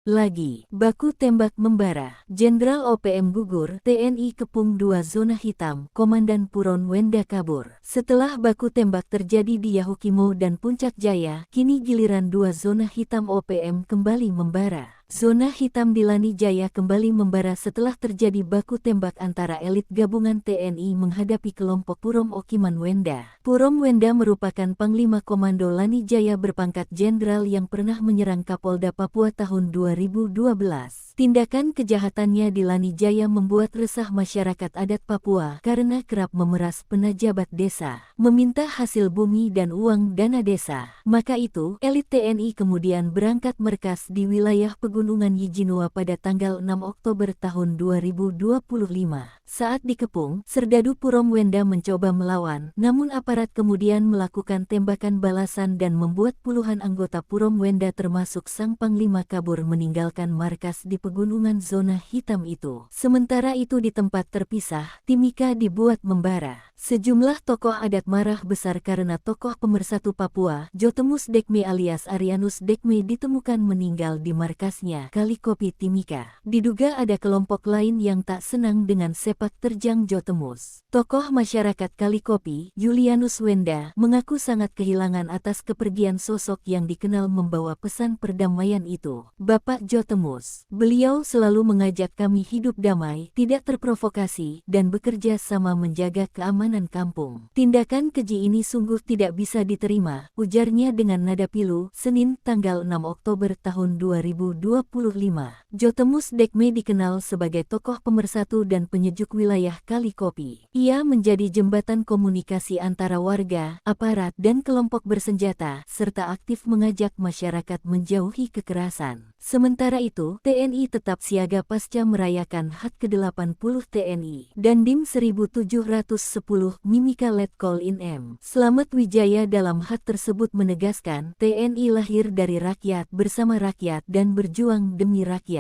Lagi, baku tembak membara. Jenderal OPM gugur, TNI kepung 2 zona hitam, Komandan Puron Wenda kabur. Setelah baku tembak terjadi di Yahukimo dan Puncak Jaya, kini giliran 2 zona hitam OPM kembali membara. Zona hitam di Lani Jaya kembali membara setelah terjadi baku tembak antara elit gabungan TNI menghadapi kelompok Purom Okiman Wenda. Purom Wenda merupakan Panglima Komando Lani Jaya berpangkat jenderal yang pernah menyerang Kapolda Papua tahun 2012. Tindakan kejahatannya di Lani Jaya membuat resah masyarakat adat Papua karena kerap memeras pejabat desa, meminta hasil bumi dan uang dana desa. Maka itu, elit TNI kemudian berangkat markas di wilayah Pegunungan Yijinua pada tanggal 6 Oktober tahun 2025. Saat dikepung, Serdadu Purom Wenda mencoba melawan, namun aparat kemudian melakukan tembakan balasan dan membuat puluhan anggota Purom Wenda termasuk sang Panglima kabur meninggalkan markas di pegunungan zona hitam itu. Sementara itu di tempat terpisah, Timika dibuat membara. Sejumlah tokoh adat marah besar karena tokoh pemersatu Papua, Jotemus Dekme alias Arianus Dekme ditemukan meninggal di markasnya, Kalikopi Timika. Diduga ada kelompok lain yang tak senang dengan sepak terjang Jotemus. Tokoh masyarakat Kalikopi, Julianus Wenda, mengaku sangat kehilangan atas kepergian sosok yang dikenal membawa pesan perdamaian itu. Bapak Jotemus, beliau selalu mengajak kami hidup damai, tidak terprovokasi, dan bekerja sama menjaga keamanan kampung. Tindakan keji ini sungguh tidak bisa diterima, ujarnya dengan nada pilu, Senin tanggal 6 Oktober tahun 2025. Jotemus Dekme dikenal sebagai tokoh pemersatu dan penyejuk wilayah Kalikopi. Ia menjadi jembatan komunikasi antara warga, aparat, dan kelompok bersenjata, serta aktif mengajak masyarakat menjauhi kekerasan. Sementara itu, TNI tetap siaga pasca merayakan HUT ke-80 TNI, Dandim 1710 Mimika Letkol In M. Slamet Wijaya dalam HUT tersebut menegaskan, TNI lahir dari rakyat, bersama rakyat, dan berjuang demi rakyat.